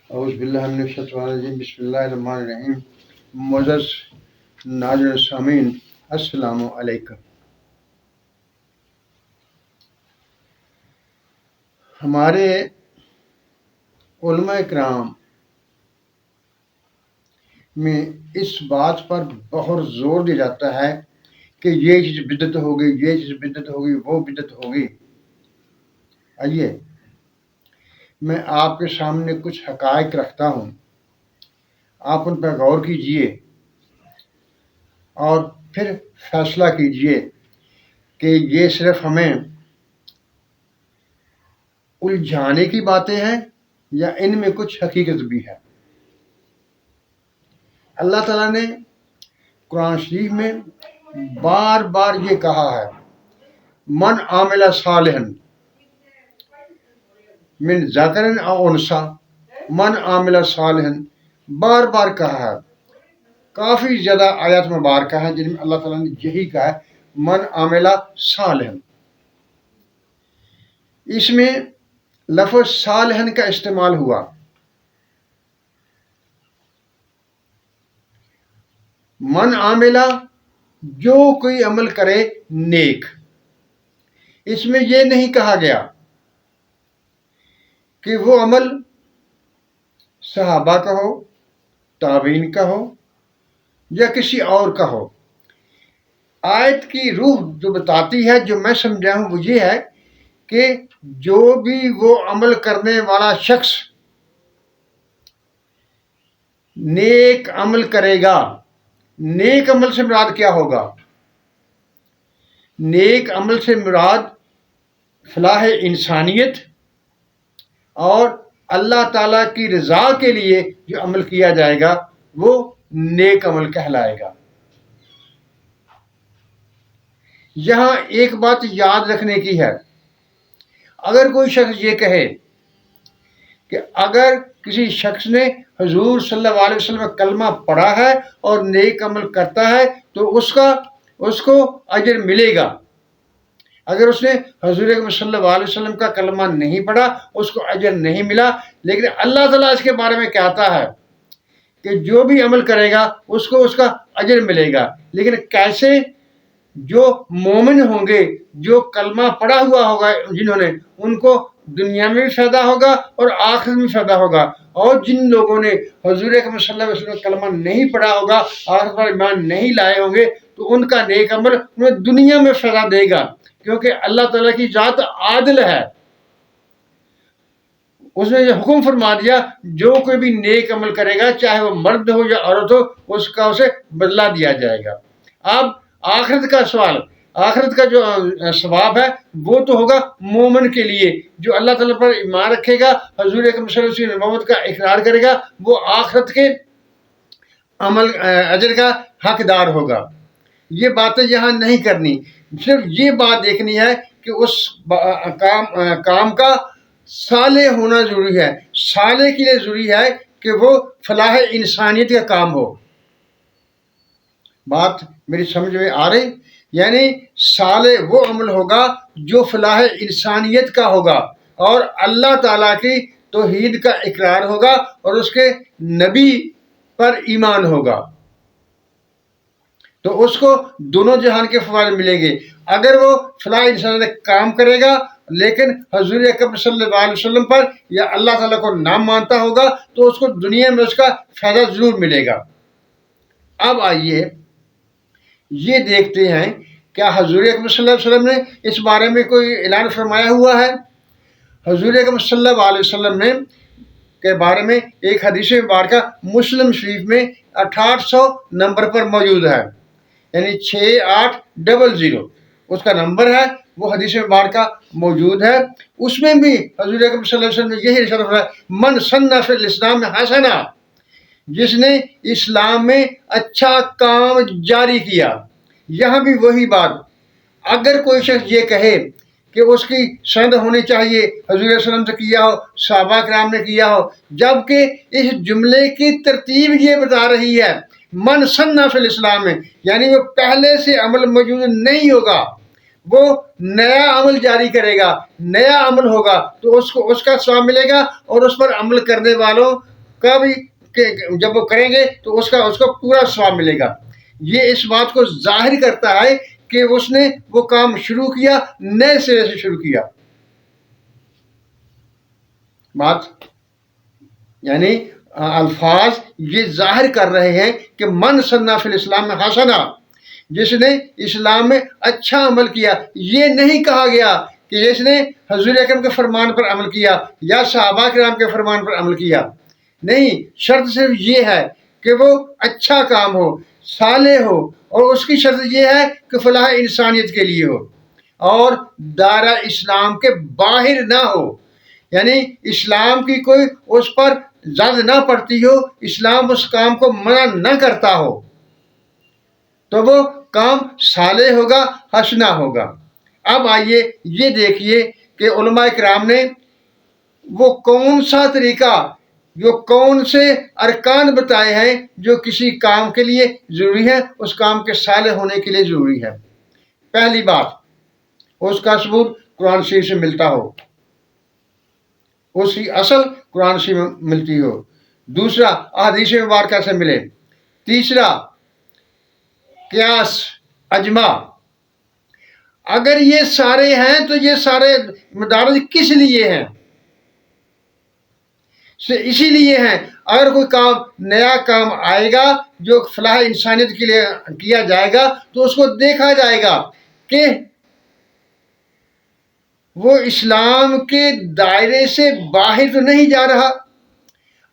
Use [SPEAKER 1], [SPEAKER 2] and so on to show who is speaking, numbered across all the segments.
[SPEAKER 1] اعوذ باللہ من الشیطان الرجیم بسم اللہ الرحمن الرحیم معزز ناظرین سامعین السلام علیکم۔ ہمارے علماء کرام میں اس بات پر بہت زور دیا جاتا ہے کہ یہ چیز بدعت ہوگی، یہ چیز بدعت ہوگی، وہ بدعت ہوگی۔ آئیے میں آپ کے سامنے کچھ حقائق رکھتا ہوں، آپ ان پر غور کیجئے اور پھر فیصلہ کیجئے کہ یہ صرف ہمیں الجھانے کی باتیں ہیں یا ان میں کچھ حقیقت بھی ہے۔ اللہ تعالیٰ نے قرآن شریف میں بار بار یہ کہا ہے، من عامل صالحا من ذکر او انثی، من عامل صالحا، بار بار کہا ہے۔ کافی زیادہ آیات مبارکہ ہیں جن میں اللہ تعالیٰ نے یہی کہا ہے، من عامل صالحا۔ اس میں لفظ صالحا کا استعمال ہوا۔ من عاملہ، جو کوئی عمل کرے نیک۔ اس میں یہ نہیں کہا گیا کہ وہ عمل صحابہ کا ہو، تابعین کا ہو یا کسی اور کا ہو۔ آیت کی روح جو بتاتی ہے، جو میں سمجھا ہوں، وہ یہ ہے کہ جو بھی وہ عمل کرنے والا شخص نیک عمل کرے گا، نیک عمل سے مراد کیا ہوگا؟ نیک عمل سے مراد فلاح انسانیت اور اللہ تعالیٰ کی رضا کے لیے جو عمل کیا جائے گا وہ نیک عمل کہلائے گا۔ یہاں ایک بات یاد رکھنے کی ہے، اگر کوئی شخص یہ کہے کہ اگر کسی شخص نے حضور صلی اللہ علیہ وسلم کا کلمہ پڑھا ہے اور نیک عمل کرتا ہے تو اس کو اجر ملے گا، اگر اس نے حضور صلی اللہ علیہ وسلم کا کلمہ نہیں پڑھا اس کو اجر نہیں ملا۔ لیکن اللہ تعالیٰ اس کے بارے میں کہتا ہے کہ جو بھی عمل کرے گا اس کو اس کا اجر ملے گا۔ لیکن کیسے؟ جو مومن ہوں گے، جو کلمہ پڑھا ہوا ہوگا جنہوں نے، ان کو دنیا میں بھی فائدہ ہوگا اور آخرت میں فائدہ ہوگا، اور جن لوگوں نے حضور اکرم صلی اللہ علیہ وسلم کا کلمہ نہیں پڑھا ہوگا، آخرت پر ایمان نہیں لائے ہوں گے، تو ان کا نیک عمل انہیں دنیا میں فائدہ دے گا، کیونکہ اللہ تعالیٰ کی ذات عادل ہے۔ اس نے یہ حکم فرما دیا، جو کوئی بھی نیک عمل کرے گا، چاہے وہ مرد ہو یا عورت ہو، اس کا اسے بدلہ دیا جائے گا۔ اب آخرت کا سوال، آخرت کا جو ثواب ہے وہ تو ہوگا مومن کے لیے، جو اللہ تعالیٰ پر ایمان رکھے گا، حضور اکرم صلی اللہ علیہ وسلم محمد کا اقرار کرے گا، وہ آخرت کے عمل اجر کا حقدار ہوگا۔ یہ باتیں یہاں نہیں کرنی، صرف یہ بات دیکھنی ہے کہ اس کام کا صالح ہونا ضروری ہے۔ صالح کے لیے ضروری ہے کہ وہ فلاح انسانیت کا کام ہو۔ بات میری سمجھ میں آ رہی؟ یعنی صالح وہ عمل ہوگا جو فلاح انسانیت کا ہوگا اور اللہ تعالیٰ کی توحید کا اقرار ہوگا اور اس کے نبی پر ایمان ہوگا، تو اس کو دونوں جہان کے فوائد ملیں گے۔ اگر وہ فلاح انسانیت کا کام کرے گا لیکن حضور اکرم صلی اللہ علیہ وسلم پر یا اللہ تعالیٰ کو نہ مانتا ہوگا تو اس کو دنیا میں اس کا فائدہ ضرور ملے گا۔ اب آئیے یہ دیکھتے ہیں، کیا حضور اکرم صلی اللہ علیہ وسلم نے اس بارے میں کوئی اعلان فرمایا ہوا ہے؟ حضور اکرم صلی اللہ علیہ وسلم نے کے بارے میں ایک حدیث مبارکہ مسلم شریف میں 6800 نمبر پر موجود ہے، یعنی 6800 اس کا نمبر ہے، وہ حدیث مبارکہ موجود ہے۔ اس میں بھی حضور اکرم صلی اللہ علیہ وسلم نے یہی ارشاد فرمایا، من سن فی الاسلام حسنہ، جس نے اسلام میں اچھا کام جاری کیا۔ یہاں بھی وہی بات، اگر کوئی شخص یہ کہے کہ اس کی سند ہونی چاہیے حضور صلی اللہ علیہ وسلم سے کیا ہو، صحابہ کرام نے کیا ہو، جبکہ اس جملے کی ترتیب یہ بتا رہی ہے من سن فی الاسلام میں، یعنی وہ پہلے سے عمل موجود نہیں ہوگا، وہ نیا عمل جاری کرے گا، نیا عمل ہوگا تو اس کو اس کا ثواب ملے گا، اور اس پر عمل کرنے والوں کا بھی جب وہ کریں گے تو اس کو پورا ثواب ملے گا۔ یہ اس بات کو ظاہر کرتا ہے کہ اس نے وہ کام شروع کیا، نئے سرے سے شروع کیا۔ بات یعنی الفاظ یہ ظاہر کر رہے ہیں کہ من سنّ فی الاسلام میں حسنہ، جس نے اسلام میں اچھا عمل کیا۔ یہ نہیں کہا گیا کہ جس نے حضور اکرم کے فرمان پر عمل کیا یا صحابہ کرام کے فرمان پر عمل کیا، نہیں، شرط صرف یہ ہے کہ وہ اچھا کام ہو، صالح ہو، اور اس کی شرط یہ ہے کہ فلاح انسانیت کے لیے ہو اور دائرہ اسلام کے باہر نہ ہو، یعنی اسلام کی کوئی اس پر زد نہ پڑتی ہو، اسلام اس کام کو منع نہ کرتا ہو، تو وہ کام صالح ہوگا، حسنہ ہوگا۔ اب آئیے یہ دیکھیے کہ علماء کرام نے وہ کون سا طریقہ، جو کون سے ارکان بتائے ہیں جو کسی کام کے لیے ضروری ہے، اس کام کے صالح ہونے کے لیے ضروری ہے۔ پہلی بات، اس کا ثبوت قرآن شریف سے ملتا ہو، اس کی اصل قرآن شریف میں ملتی ہو۔ دوسرا، احادیث مبارکہ سے ملے۔ تیسرا، قیاس، اجماع۔ اگر یہ سارے ہیں تو یہ سارے مدارج کس لیے ہیں؟ اسی لیے ہیں، اگر کوئی کام، نیا کام آئے گا جو فلاح انسانیت کے لیے کیا جائے گا تو اس کو دیکھا جائے گا کہ وہ اسلام کے دائرے سے باہر تو نہیں جا رہا۔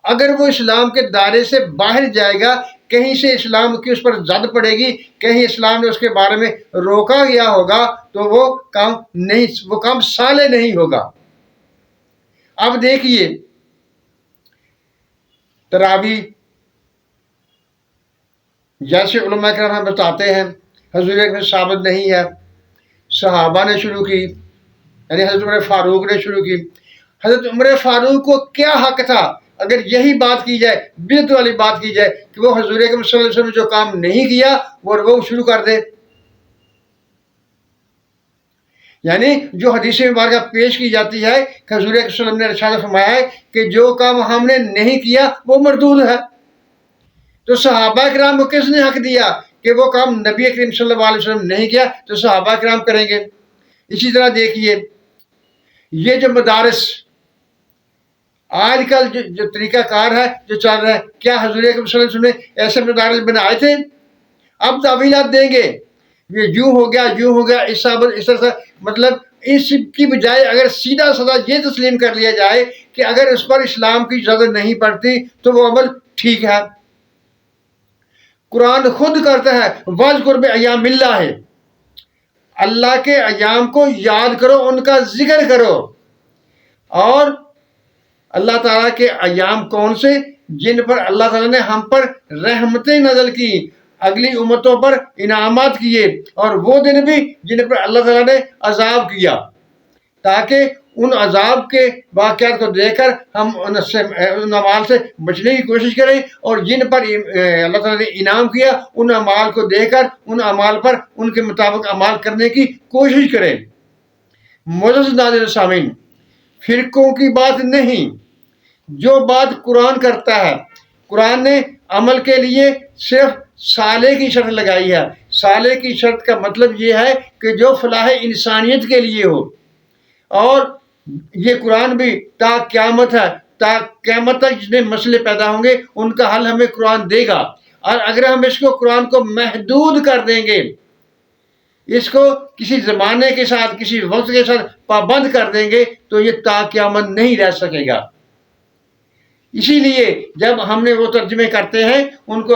[SPEAKER 1] اگر وہ اسلام کے دائرے سے باہر جائے گا، کہیں سے اسلام کی اس پر زد پڑے گی، کہیں اسلام نے اس کے بارے میں روکا گیا ہوگا، تو وہ کام صالح نہیں ہوگا۔ اب دیکھیے، تراویح جیسے علماء کرام ہمیں بتاتے ہیں، حضور میں ثابت نہیں ہے، صحابہ نے شروع کی، یعنی حضرت عمر فاروق نے شروع کی۔ حضرت عمر فاروق کو کیا حق تھا اگر یہی بات کی جائے، بدعت والی بات کی جائے، کہ وہ حضور اکرم صلی اللہ علیہ وسلم نے جو کام نہیں کیا وہ شروع کر دے؟ یعنی جو حدیث مبارکہ پیش کی جاتی ہے کہ حضور اکرم صلی اللہ علیہ وسلم نے ارشاد فرمایا ہے کہ جو کام ہم نے نہیں کیا وہ مردود ہے، تو صحابہ کرام کو کس نے حق دیا کہ وہ کام نبی کریم صلی اللہ علیہ وسلم نہیں کیا تو صحابہ کرام کریں گے؟ اسی طرح دیکھیے، یہ جو مدارس آج کل جو طریقہ کار ہے جو چل رہا ہے، کیا حضور اکرم صلی اللہ علیہ وسلم نے ایسے مدارس بنائے تھے؟ اب تعویلات دیں گے، یہ یوں ہو گیا، یوں ہو گیا، اس طرح سے، مطلب اس کی بجائے اگر سیدھا سادہ یہ تسلیم کر لیا جائے کہ اگر اس پر اسلام کی اجازت نہیں پڑتی تو وہ عمل ٹھیک ہے۔ قرآن خود کرتا ہے وَاذْكُرْ بِأَيَّامِ اللَّهِ، اللہ کے ایام کو یاد کرو، ان کا ذکر کرو۔ اور اللہ تعالیٰ کے ایام کون سے؟ جن پر اللہ تعالیٰ نے ہم پر رحمتیں نازل کی، اگلی امتوں پر انعامات کیے، اور وہ دن بھی جن پر اللہ تعالیٰ نے عذاب کیا، تاکہ ان عذاب کے واقعات کو دیکھ کر ہم ان اعمال سے بچنے کی کوشش کریں، اور جن پر اللہ تعالیٰ نے انعام کیا ان اعمال کو دیکھ کر ان اعمال پر ان کے مطابق اعمال کرنے کی کوشش کریں۔ معزز ناظرین سامعین، فرقوں کی بات نہیں، جو بات قرآن کرتا ہے، قرآن نے عمل کے لیے صرف صالح کی شرط لگائی ہے۔ صالح کی شرط کا مطلب یہ ہے کہ جو فلاح انسانیت کے لیے ہو، اور یہ قرآن بھی تا قیامت ہے، تا قیامت تک جتنے مسئلے پیدا ہوں گے ان کا حل ہمیں قرآن دے گا۔ اور اگر ہم اس کو قرآن کو محدود کر دیں گے، اس کو کسی زمانے کے ساتھ، کسی وقت کے ساتھ پابند کر دیں گے، تو یہ تا قیامت نہیں رہ سکے گا۔ اسی لیے جب ہم نے وہ ترجمے کرتے ہیں، ان کو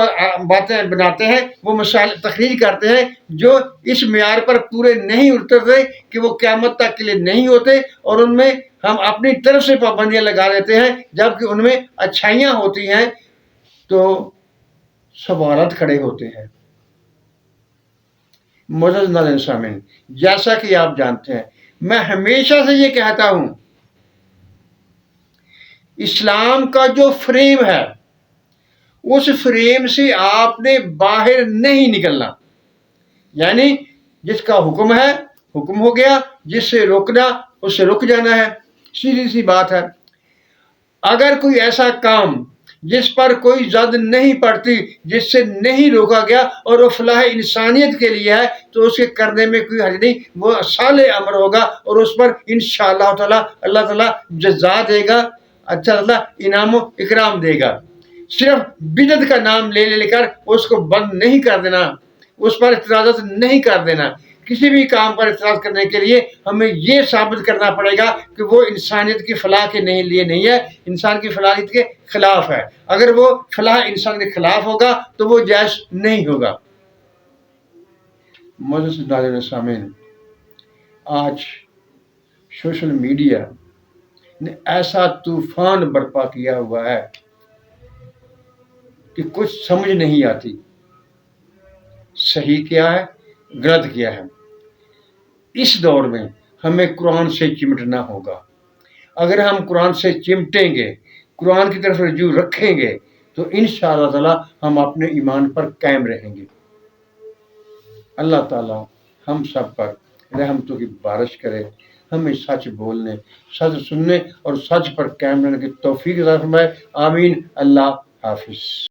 [SPEAKER 1] باتیں بناتے ہیں، وہ مسائل تخریج کرتے ہیں جو اس معیار پر پورے نہیں اترتے کہ وہ قیامت تک کے لیے نہیں ہوتے، اور ان میں ہم اپنی طرف سے پابندیاں لگا دیتے ہیں، جبکہ ان میں اچھائیاں ہوتی ہیں تو سوالات کھڑے ہوتے ہیں۔ معزز ناظرین سامعین، جیسا کہ آپ جانتے ہیں، میں ہمیشہ سے یہ کہتا ہوں، اسلام کا جو فریم ہے اس فریم سے آپ نے باہر نہیں نکلنا، یعنی جس کا حکم ہے حکم ہو گیا، جس سے روکنا اس سے رک جانا ہے، سیدھی سی بات ہے۔ اگر کوئی ایسا کام جس پر کوئی زد نہیں پڑتی، جس سے نہیں روکا گیا اور وہ فلاح انسانیت کے لیے ہے، تو اس کے کرنے میں کوئی حرج نہیں، وہ صالح امر ہوگا اور اس پر انشاءاللہ تعالی اللہ تعالیٰ جزا دے گا، اچھا اللہ انعام و اکرام دے گا۔ صرف بدعت کا نام لے کر اس کو بند نہیں کر دینا، اس پر اعتراضات نہیں کر دینا۔ کسی بھی کام پر اعتراض کرنے کے لیے ہمیں یہ ثابت کرنا پڑے گا کہ وہ انسانیت کی فلاح کے لیے نہیں ہے، انسان کی فلاحیت کے خلاف ہے۔ اگر وہ فلاح انسان کے خلاف ہوگا تو وہ جائز نہیں ہوگا۔ معزز ناظرین سامعین، آج سوشل میڈیا نے ایسا طوفان برپا کیا ہوا ہے کہ کچھ سمجھ نہیں آتی صحیح کیا ہے، غلط کیا ہے۔ اس دور میں ہمیں قرآن سے چمٹنا ہوگا۔ اگر ہم قرآن سے چمٹیں گے، قرآن کی طرف رجوع رکھیں گے، تو انشاءاللہ تعالی ہم اپنے ایمان پر قائم رہیں گے۔ اللہ تعالی ہم سب پر رحمتوں کی بارش کرے، ہمیں سچ بولنے، سچ سننے اور سچ پر قائم رہنے کی توفیق عطا فرمائے۔ آمین۔ اللہ حافظ۔